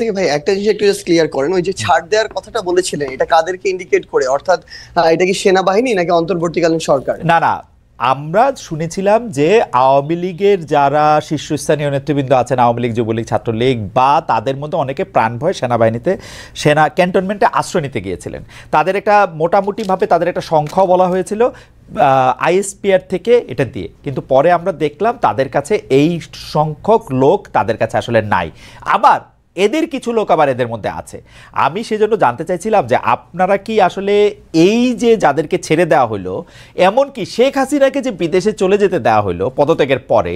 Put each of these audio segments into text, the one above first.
থেকে ভাই একটা জিনিস একটু জাস্ট ক্লিয়ার করেন, ওই যে ছাড় দেওয়ার কথাটা বলেছিলেন এটা কাদেরকে ইন্ডিকেট করে, অর্থাৎ এটা কি সেনাবাহিনী নাকি অন্তর্বর্তীকালীন সরকার? না না, আমরা শুনেছিলাম যে আওয়ামী লীগের যারা শীর্ষস্থানীয় নেতৃবৃন্দ আছেন, আওয়ামী লীগ, যুবলীগ, ছাত্রলীগ বা তাদের মধ্যে অনেকে প্রাণ ভয় সেনাবাহিনীতে ক্যান্টনমেন্টে আশ্রয় নিতে গিয়েছিলেন। তাদের একটা মোটামুটিভাবে তাদের একটা সংখ্যাও বলা হয়েছিল আইএসপিআর থেকে এটা দিয়ে, কিন্তু পরে আমরা দেখলাম তাদের কাছে এই সংখ্যক লোক তাদের কাছে আসলে নাই। আবার এদের কিছু লোক আবার এদের মধ্যে আছে। আমি সেজন্য জানতে চাইছিলাম যে আপনারা কি আসলে এই যে যাদেরকে ছেড়ে দেওয়া হলো, এমনকি শেখ হাসিনাকে যে বিদেশে চলে যেতে দেওয়া হলো পদত্যাগের পরে,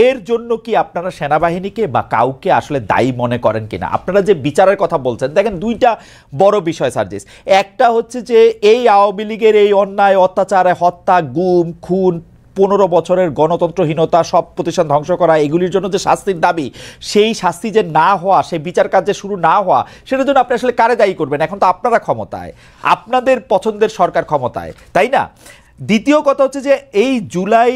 এর জন্য কি আপনারা সেনাবাহিনীকে বা কাউকে আসলে দায়ী মনে করেন কিনা? আপনারা যে বিচারের কথা বলছেন, দেখেন দুইটা বড় বিষয় সার্জিস। একটা হচ্ছে যে এই আওয়ামী লীগের এই অন্যায়, অত্যাচার, হত্যা, গুম, খুন, 15 বছরের গণতন্ত্রহীনতা, সব প্রতিষ্ঠান ধ্বংস করা, এগুলির জন্য যে শাস্তির দাবি, সেই শাস্তি যে না হওয়া, সেই বিচার কার্য শুরু না হওয়া, সেটার জন্য আপনি আসলে কারে দায়ী করবেন? এখন তো আপনারা ক্ষমতায়, আপনাদের পছন্দের সরকার ক্ষমতায়, তাই না? দ্বিতীয় কথা হচ্ছে যে এই জুলাই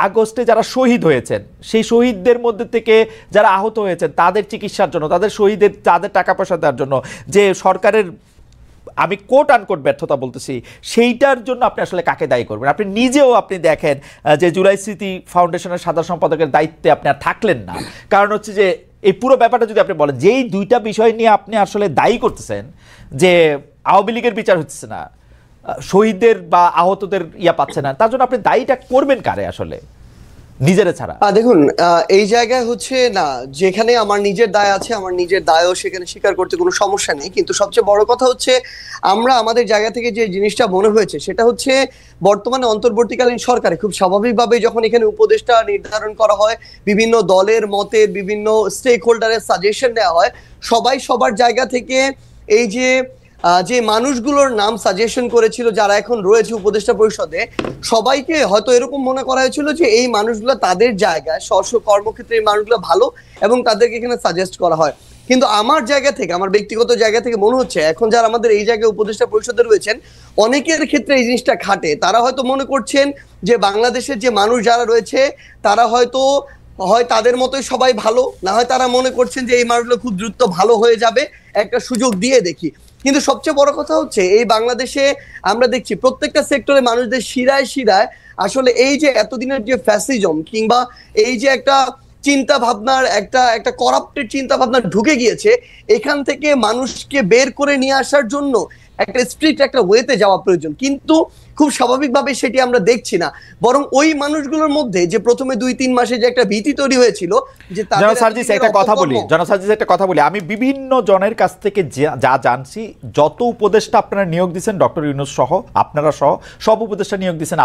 আগস্টে যারা শহীদ হয়েছেন, সেই শহীদদের মধ্যে থেকে যারা আহত হয়েছেন, তাদের চিকিৎসার জন্য, তাদের টাকা পয়সা দেওয়ার জন্য যে সরকারের, আমি কোট আনকোট ব্যর্থতা বলতেছি, সেইটার জন্য আপনি আসলে কাকে দায়ী করবেন? আপনি নিজেও আপনি দেখেন যে জুলাই স্মৃতি ফাউন্ডেশনের সাধারণ সম্পাদকের দায়িত্বে আপনি আর থাকলেন না। কারণ হচ্ছে যে এই পুরো ব্যাপারটা যদি আপনি বলেন, যেই দুইটা বিষয় নিয়ে আপনি আসলে দায়ী করতেছেন যে আওয়ামী লীগের বিচার হচ্ছে না, শহীদদের বা আহতদের পাচ্ছে না, তার জন্য আপনি দায়ীটা করবেন কারে আসলে, নিজেরা ছাড়া? দেখুন, এই জায়গায় হচ্ছে না, যেখানে আমার নিজের দায় আছে, আমার নিজের দায়ও সেখানে স্বীকার করতে কোনো সমস্যা নেই। কিন্তু সবচেয়ে বড় কথা হচ্ছে, আমরা আমাদের জায়গা থেকে যে জিনিসটা মনে হয়েছে সেটা হচ্ছে, বর্তমানে অন্তর্বর্তীকালীন সরকারে খুব স্বাভাবিকভাবে যখন এখানে উপদেষ্টা নির্ধারণ করা হয়, বিভিন্ন দলের মতের, বিভিন্ন স্টেক হোল্ডারের সাজেশন দেওয়া হয়, সবাই সবার জায়গা থেকে এই যে মানুষগুলোর নাম সাজেশন করেছিল যারা এখন রয়েছে উপদেষ্টা পরিষদে, সবাইকে হয়তো এরকম মনে করা হয়েছিল যে এই মানুষগুলো তাদের জায়গায় স্ব কর্মক্ষেত্রে এই মানুষগুলো ভালো এবং তাদেরকে এখানে সাজেস্ট করা হয়। কিন্তু আমার জায়গা থেকে, আমার ব্যক্তিগত জায়গা থেকে মনে হচ্ছে এখন যারা আমাদের এই জায়গায় উপদেষ্টা পরিষদে রয়েছেন, অনেকের ক্ষেত্রে এই জিনিসটা খাটে। তারা হয়তো মনে করছেন যে বাংলাদেশের যে মানুষ যারা রয়েছে তারা হয়তো হয় তাদের মতোই সবাই ভালো, না হয় তারা মনে করছেন যে এই মানুষগুলো খুব দ্রুত ভালো হয়ে যাবে, একটা সুযোগ দিয়ে দেখি। কিন্তু সবচেয়ে বড় কথা হচ্ছে, এই বাংলাদেশে আমরা দেখছি প্রত্যেকটা সেক্টরে মানুষদের শিরায় শিরায় আসলে এই যে এতদিনের যে ফ্যাসিজম কিংবা এই যে একটা চিন্তা ভাবনার একটা করাপ্টেড চিন্তা ভাবনা ঢুকে গিয়েছে, এখান থেকে মানুষকে বের করে নিয়ে আসার জন্য একটা স্ট্রিক্ট একটা ওয়েতে যাওয়া প্রয়োজন। কিন্তু খুব স্বাভাবিকভাবে সেটি আমরা দেখছি না, বরং ওই মানুষগুলোর মধ্যে যে প্রথমে 2-3 মাসে যে একটা ভীতি তৈরি হয়েছিল যে একটা কথা বলি, আমি বিভিন্ন জনের কাছ থেকে যা জানছি, যত উপদেষ্টা আপনারা নিয়োগ দিচ্ছেন, ডক্টর ইউনূস সহ, আপনারা সহ সব উপদেষ্টা নিয়োগ দিচ্ছেন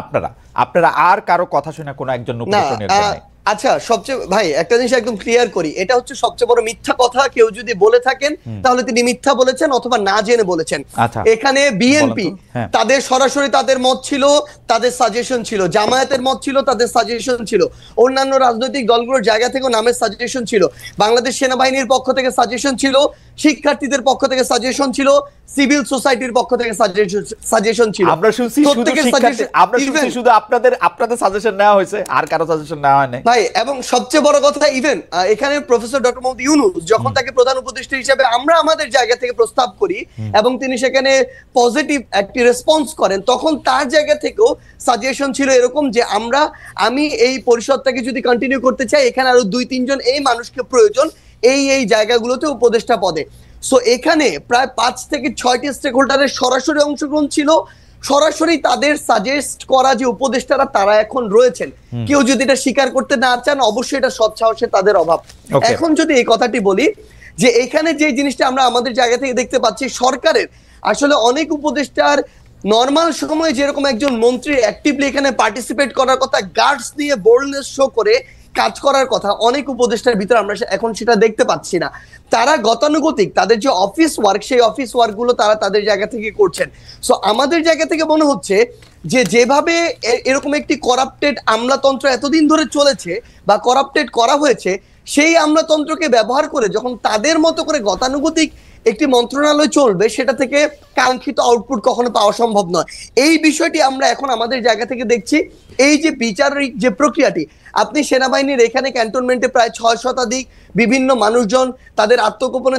আপনারা আর কারো কথা শুনে কোনো একজন উপদেষ্টা নিয়োগ দেন নাই। আচ্ছা, সবচেয়ে ভাই একটা জিনিস একদম ক্লিয়ার করি, এটা হচ্ছে সবচেয়ে বড় মিথ্যা কথা। কেউ যদি বলে থাকেন তাহলে তিনি মিথ্যা বলেছেন অথবা না জেনে বলেছেন। এখানে বিএনপি তাদের সরাসরি তাদের মত ছিল, তাদের সাজেশন ছিল, জামায়াতের মত ছিল, তাদের সাজেশন ছিল, অন্যান্য রাজনৈতিক দলগুলোর জায়গা থেকে নামের সাজেশন ছিল, বাংলাদেশ সেনাবাহিনীর পক্ষ থেকে সাজেশন ছিল, শিক্ষার্থীদের পক্ষ থেকে সাজেশন ছিল, সিভিল সোসাইটির পক্ষ থেকে সাজেশন ছিল। আমরা শুনছি শুধু আপনাদের সাজেশন নেওয়া হয়েছে, আর কারো সাজেশন নেওয়া হয় না ভাই। এবং সবচেয়ে বড় কথা, ইভেন এখানে প্রফেসর ডক্টর মোহাম্মদ ইউনূস যখন তাকে প্রধান উপদেষ্টা হিসেবে আমরা আমাদের জায়গা থেকে প্রস্তাব করি এবং তিনি সেখানে পজিটিভ একটি রেসপন্স করেন, তখন তার জায়গা থেকেও সাজেশন ছিল এরকম যে আমি এই পরিষদটাকে যদি কন্টিনিউ করতে চাই, এখানে আরো 2-3 জন এই মানুষকে প্রয়োজন এই জায়গাগুলোতে উপদেষ্টা পদে। সো এখানে প্রায় 5 থেকে 6টি স্টেক হোল্ডারের সরাসরি অংশগ্রহণ ছিল, সরাসরি তাদের সাজেস্ট করা যে উপদেষ্টারা তারা এখন রয়েছেন। কেউ যদি এটা স্বীকার করতে না চান, অবশ্যই এটা সৎ সাহসে তাদের অভাব। এখন যদি এই কথাটি বলি যে এখানে যে জিনিসটা আমরা আমাদের জায়গা থেকে দেখতে পাচ্ছি, সরকারের আসলে অনেক উপদেষ্টার নর্মাল সময়ে যেরকম একজন মন্ত্রী অ্যাক্টিভলি এখানে পার্টিসিপেট করার কথা, গার্ডস নিয়ে বোল্ডনেস শো করে কাজ করার কথা, অনেক উপদেষ্টার ভিতরে আমরা এখন সেটা দেখতে পাচ্ছি না। তারা গতানুগতিক তাদের যে অফিস ওয়ার্ক, সেই অফিস ওয়ার্ক গুলো তারা তাদের জায়গা থেকে করছেন। সো আমাদের জায়গা থেকে মনে হচ্ছে যে যেভাবে এরকম একটি করাপ্টেড আমলাতন্ত্র এতদিন ধরে চলেছে বা করাপ্টেড করা হয়েছে, সেই আমলাতন্ত্রকে ব্যবহার করে যখন তাদের মতো করে গতানুগতিক একটি মন্ত্রণালয় চলবে, সেটা থেকে কাঙ্ক্ষিত আউটপুট কখনো পাওয়া সম্ভব নয়। এই বিষয়টি আমরা এখন আমাদের জায়গা থেকে দেখছি। এই যে বিচারিক যে প্রক্রিয়াটি, আপনি সেনাবাহিনীর এখানে ক্যান্টনমেন্টে প্রায় 6 শতাধিক বিভিন্ন মানুষজন তাদের আত্মগোপনে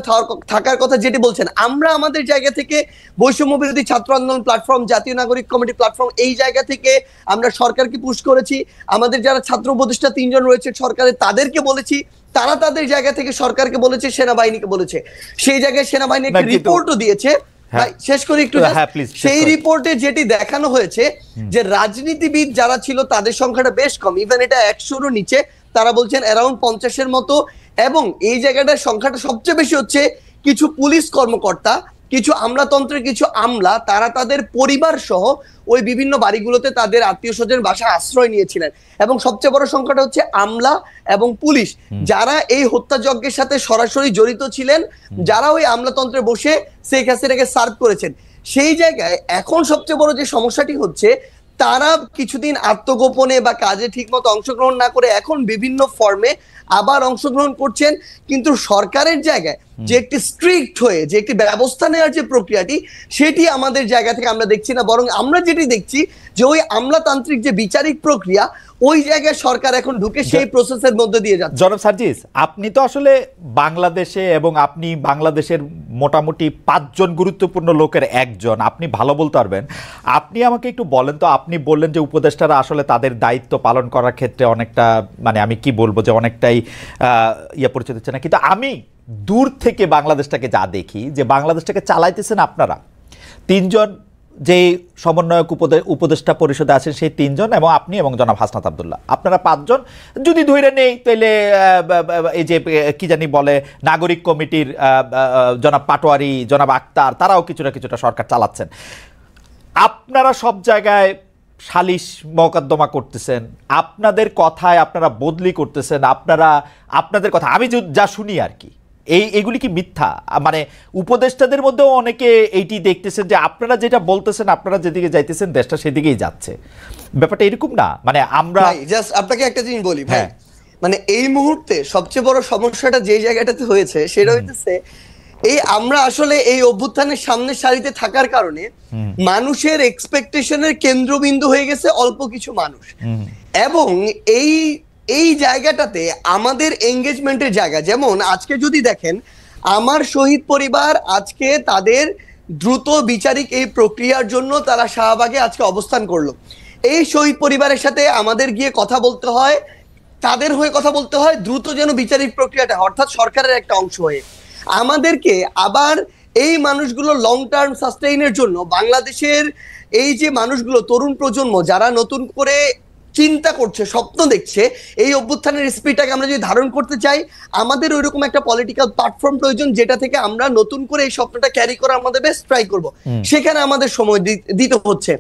থাকার কথা যেটি বলছেন, আমরা আমাদের জায়গা থেকে বৈষম্য বিরোধী ছাত্র আন্দোলন প্ল্যাটফর্ম, জাতীয় নাগরিক কমিটি প্ল্যাটফর্ম, এই জায়গা থেকে আমরা সরকারকে পুশ করেছি। আমাদের যারা ছাত্র উপদেষ্টা 3 জন রয়েছে সরকারে, তাদেরকে বলেছি, তারা তাদের জায়গা থেকে সরকারকে বলেছে, সেনাবাহিনীকে বলেছে। সেই জায়গায় সেনাবাহিনী একটা রিপোর্টও দিয়েছে। শেষ করি একটু। সেই রিপোর্টে যেটি দেখানো হয়েছে যে রাজনীতিবিদ যারা ছিল তাদের সংখ্যাটা বেশ কম, ইভেন এটা 100-রও নিচে, তারা বলছেন অ্যারাউন্ড 50-এর মতো। এবং এই জায়গাটার সংখ্যাটা সবচেয়ে বেশি হচ্ছে কিছু পুলিশ কর্মকর্তা, কিছু আমলাতন্ত্রের কিছু আমলা, তারা তাদের পরিবার সহ ওই বিভিন্ন বাড়িগুলোতে তাদের আত্মীয় স্বজন বাসায় আশ্রয় নিয়েছিলেন। এবং সবচেয়ে বড় সংখ্যাটা হচ্ছে আমলা এবং পুলিশ, যারা এই হত্যাযজ্ঞের সাথে সরাসরি জড়িত ছিলেন, যারা ওই আমলাতন্ত্রে বসে শেখ হাসিনাকে সার্ভ করেছেন। সেই জায়গায় এখন সবচেয়ে বড় যে সমস্যাটি হচ্ছে, তারা কিছুদিন আত্মগোপনে বা কাজে ঠিকমতো অংশগ্রহণ না করে এখন বিভিন্ন ফর্মে আবার অংশগ্রহণ করছেন। কিন্তু সরকারের জায়গায় যে একটি স্ট্রিক্ট হয়ে যে একটি ব্যবস্থা নেওয়ার যে প্রক্রিয়াটি, সেটি আমাদের জায়গা থেকে আমরা দেখছি না। বরং আমরা যেটি দেখছি যে ওই আমলাতান্ত্রিক যে বিচারিক প্রক্রিয়া, ওই জায়গায় সরকার এখন ঢুকে সেই প্রসেসের মধ্যে দিয়ে যাচ্ছে। জনাব সার্জিস, আপনি তো আসলে বাংলাদেশে এবং আপনি বাংলাদেশের মোটামুটি 5 জন গুরুত্বপূর্ণ লোকের একজন, আপনি ভালো বলতে পারবেন। আপনি আমাকে একটু বলেন তো, আপনি বললেন যে উপদেষ্টারা আসলে তাদের দায়িত্ব পালন করার ক্ষেত্রে অনেকটা, মানে আমি কি বলবো, যে অনেকটাই পরিচয় দিচ্ছে না। কিন্তু আমি দূর থেকে বাংলাদেশটাকে যা দেখি, যে বাংলাদেশটাকে চালাইতেছেন আপনারা 3 জন, যে সমন্বয়ক উপদেষ্টা পরিষদে আছেন সেই 3 জন, এবং আপনি এবং জনাব হাসনাত আব্দুল্লাহ, আপনারা 5 জন। যদি ধরে নেই তাহলে এই যে কি জানি বলে নাগরিক কমিটির জনাব পাটোয়ারি, জনাব আক্তার, তারাও কিছুটা সরকার চালাচ্ছেন। আপনারা সব জায়গায় সালিশ মোকদ্দমা করতেছেন, আপনাদের কথায় আপনারা বদলি করতেছেন, আপনাদের কথা আমি যা শুনি আর কি, এইগুলি কি মিথ্যা? মানে উপদেষ্টাদের মধ্যেও অনেকে এইটি দেখতেছেন যে আপনারা যেটা বলতেছেন, আপনারা যেদিকে যাইতেছেন দেশটা সেদিকেই যাচ্ছে। ব্যাপারটা এরকম না? মানে আমরা জাস্ট আপনাকে একটা জিনিস বলি ভাই, মানে এই মুহূর্তে সবচেয়ে বড় সমস্যাটা যে জায়গাটাতে হয়েছে সেটা হইতেছে এই আমরা আসলে এই অভ্যুত্থানের সামনের সারিতে থাকার কারণে মানুষের এক্সপেকটেশনের কেন্দ্রবিন্দু হয়ে গেছে অল্প কিছু মানুষ। এবং এই জায়গাটাতে আমাদের এঙ্গেজমেন্টের জায়গা, যেমন আজকে যদি দেখেন আমার শহীদ পরিবার আজকে তাদের দ্রুত বিচারিক এই প্রক্রিয়ার জন্য তারা শাহবাগে আজকে অবস্থান করলো। এই শহীদ পরিবারের সাথে আমাদের গিয়ে কথা বলতে হয়, তাদের হয়ে কথা বলতে হয় দ্রুত যেন বিচারিক প্রক্রিয়াটা, অর্থাৎ সরকারের একটা অংশ হয়ে আমাদেরকে আবার এই মানুষগুলো লং টার্ম সাস্টেইনের জন্য বাংলাদেশের এই যে মানুষগুলো তরুণ প্রজন্ম যারা নতুন করে চিন্তা করছে, স্বপ্ন দেখছে, এই অভ্যুত্থানের স্পিডটাকে আমরা যদি ধারণ করতে চাই, আমাদের ওইরকম একটা পলিটিক্যাল প্ল্যাটফর্ম প্রয়োজন যেটা থেকে আমরা নতুন করে এই স্বপ্নটা ক্যারি করা আমাদের বেস্ট ট্রাই করব। সেখানে আমাদের সময় দিতে হচ্ছে।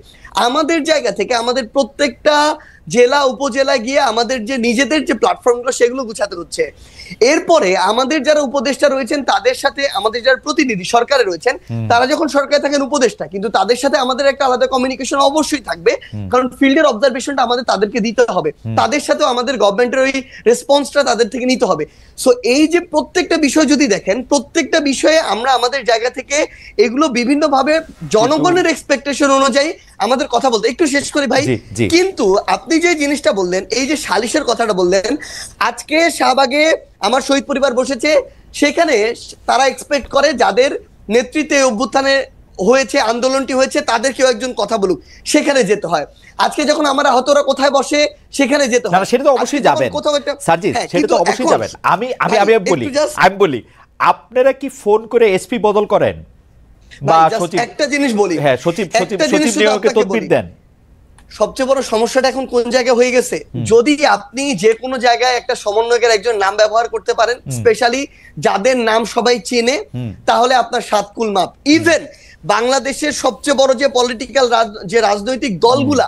আমাদের জায়গা থেকে আমাদের প্রত্যেকটা জেলা উপজেলায় গিয়ে আমাদের যে নিজেদের যে প্ল্যাটফর্মগুলো সেগুলো গুছাতে হচ্ছে। এরপরে আমাদের যারা উপদেষ্টা রয়েছেন তাদের সাথে আমাদের যারা প্রতিনিধি সরকারে রয়েছেন, তারা যখন সরকারে থাকেন উপদেষ্টা, কিন্তু তাদের সাথে আমাদের একটা আলাদা কমিউনিকেশন অবশ্যই থাকবে, কারণ ফিল্ডের অবজারভেশনটা আমাদের তাদেরকে দিতে হবে, তাদের সাথেও আমাদের গভর্নমেন্টের ওই রেসপন্সটা তাদের থেকে নিতে হবে। সো এই যে প্রত্যেকটা বিষয় যদি দেখেন, প্রত্যেকটা বিষয়ে আমরা আমাদের জায়গা থেকে এগুলো বিভিন্নভাবে জনগণের এক্সপেকটেশন অনুযায়ী আমাদের কথা বলতে। একটু শেষ করি ভাই, কিন্তু আপনি যে জিনিসটা বললেন, এই যে সালিশের কথাটা বললেন, আজকে শাহবাগে আমার শহীদ পরিবার বসেছে, সেখানে তারা এক্সপেক্ট করে যাদের নেতৃত্বে অভ্যুত্থানে হয়েছে, আন্দোলনটি হয়েছে, তাদের কেউ একজন কথা বলুক, সেখানে যেতে হয়। আজকে যখন আমার আহতরা কোথায় বসে সেখানে যেতে হয়, সেটা তো অবশ্যই যাবেন সার্জিস, সেটা তো অবশ্যই যাবেন। আমি বলি আপনারা কি ফোন করে এসপি বদল করেন বা সচিব? একটা জিনিস বলি, হ্যাঁ, সচিব নিয়োগকে তদবির দেন। সবচেয়ে বড় সমস্যাটা এখন কোন জায়গায় হয়ে গেছে, যদি আপনি যে কোনো জায়গায় একটা সমন্বয়কের একজন নাম ব্যবহার করতে পারেন, স্পেশালি যাদের নাম সবাই চেনে, তাহলে আপনার সাতকুল মাপ। ইভেন বাংলাদেশের সবচেয়ে বড় যে পলিটিক্যাল যে রাজনৈতিক দলগুলা,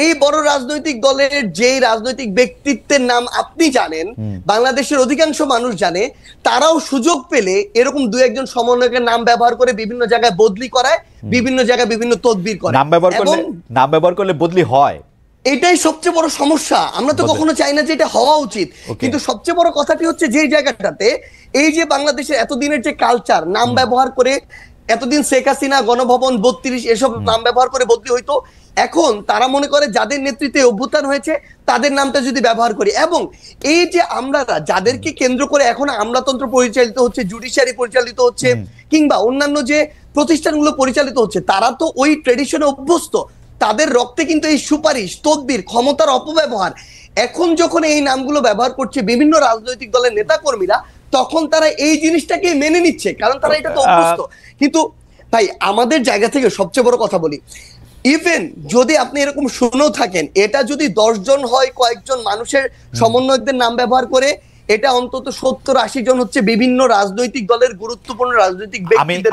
এই বড় রাজনৈতিক দলের যে রাজনৈতিক ব্যক্তিত্বের নাম আপনি জানেন, বাংলাদেশের অধিকাংশ মানুষ জানে, তারাও সুযোগ পেলে এরকম দু একজন সমন্বয়কের নাম ব্যবহার করে বিভিন্ন জায়গায় বদলি করায়, বিভিন্ন জায়গায় বিভিন্ন তদবির করে। নাম ব্যবহার করলে বদলি হয়, এটাই সবচেয়ে বড় সমস্যা। আমরা তো কখনো চাই না যে এটা হওয়া উচিত, কিন্তু সবচেয়ে বড় কথাটি হচ্ছে যে জায়গাটাতে এই যে বাংলাদেশের এতদিনের যে কালচার, নাম ব্যবহার করে এতদিন শেখ হাসিনা, গণভবন 32 এসব নাম ব্যবহার করে বদলি হইতো, এখন তারা মনে করে যাদের নেতৃত্বে অভ্যুত্থান হয়েছে তাদের নামটা যদি ব্যবহার করি, এবং এই যে আমরা যাদেরকে কেন্দ্র করে এখন আমলাতন্ত্র পরিচালিত হচ্ছে, জুডিশিয়ারি পরিচালিত হচ্ছে, কিংবা অন্যান্য যে প্রতিষ্ঠানগুলো পরিচালিত হচ্ছে, তারা তো ওই ট্রেডিশনে অভ্যস্ত। তাদের রক্তে কিন্তু এই সুপারিশ, তদবির, ক্ষমতার অপব্যবহার, এখন যখন এই নামগুলো ব্যবহার করছে বিভিন্ন রাজনৈতিক দলের নেতাকর্মীরা, তখন তারা এই জিনিসটাকে মেনে নিচ্ছে, কারণ তারা এটা তো অভ্যস্ত। কিন্তু ভাই আমাদের জায়গা থেকে সবচেয়ে বড় কথা বলি, ইভেন যদি আপনি এরকম শুনেও থাকেন, এটা যদি 10 জন হয়, কয়েকজন মানুষের সমন্বয়কদের নাম ব্যবহার করে, এটা অন্তত 70-80 জন হচ্ছে বিভিন্ন রাজনৈতিক দলের গুরুত্বপূর্ণ রাজনৈতিক ব্যক্তিদের।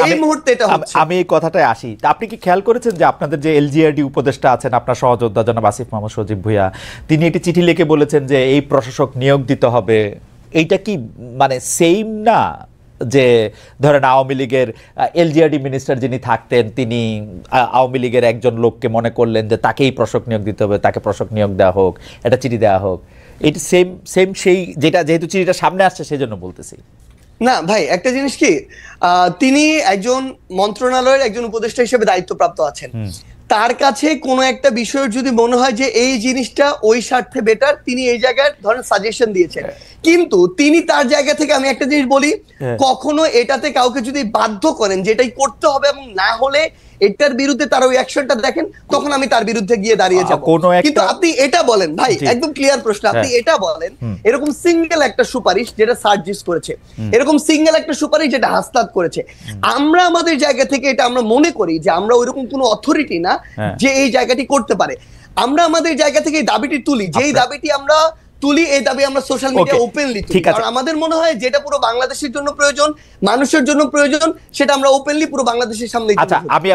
এই মুহূর্তে এটা হচ্ছে। আমি এই কথাটায় আসি। তা আপনি কি খেয়াল করেছেন যে আপনাদের যে এলজিআরডি উপদেষ্টা আছেন, আপনার সহযোদ্ধা জনাব আসিফ মোহাম্মদ সজীব ভুঁইয়া, তিনি একটি চিঠি লিখে বলেছেন যে এই প্রশাসক নিয়োগ দিতে হবে। এইটা কি মানে সেম না যে ধরেন আওয়ামী লীগের এলজিআরডি মিনিস্টার যিনি থাকতেন, তিনি আওয়ামী লীগের একজন লোককে মনে করলেন যে তাকেই প্রশাসক নিয়োগ দিতে হবে, তাকে প্রশাসক নিয়োগ দেওয়া হোক, এটা চিঠি দেওয়া হোক, এটি সেম সেম সেই যেটা, যেহেতু চিঠিটা সামনে আসছে সেই জন্য বলতেছি। না ভাই, একটা জিনিস কি, তিনি একজন মন্ত্রণালয়ের একজন উপদেষ্টা হিসেবে দায়িত্বপ্রাপ্ত আছেন, তার কাছে কোনো একটা বিষয়ের যদি মনে হয় যে এই জিনিসটা ওই স্বার্থে বেটার, তিনি এই জায়গায় ধরেন সাজেশন দিয়েছেন, কিন্তু তিনি তার জায়গা থেকে, আমি একটা জিনিস বলি, কখনো এটাতে কাউকে যদি বাধ্য করেন যেটাই করতে হবে এবং না হলে এটার বিরুদ্ধে তার ওই অ্যাকশনটা দেখেন, তখন আমি তার বিরুদ্ধে গিয়ে দাঁড়িয়ে যাব। কিন্তু আপনি এটা বলেন ভাই, একদম ক্লিয়ার প্রশ্ন, আপনি এটা বলেন এরকম সিঙ্গেল একটা সুপারিশ যেটা সার্জিস করেছে, এরকম সিঙ্গেল একটা সুপারিশ যেটা হাসনাত করেছে, আমরা আমাদের জায়গা থেকে এটা আমরা মনে করি যে আমরা ওইরকম কোনো অথরিটি না যে এই জায়গাটি করতে পারে। আমরা আমাদের জায়গা থেকে এই দাবিটি তুলি, যেই দাবিটি আমরা তুলি, এই দাবি আমরা সোশ্যাল মিডিয়া ওপেনলি তুলি, কারণ আমাদের মনে হয় যেটা পুরো বাংলাদেশের জন্য প্রয়োজন, মানুষের জন্য প্রয়োজন, সেটা আমরা ওপেনলি পুরো বাংলাদেশের সামনে। আচ্ছা, আমি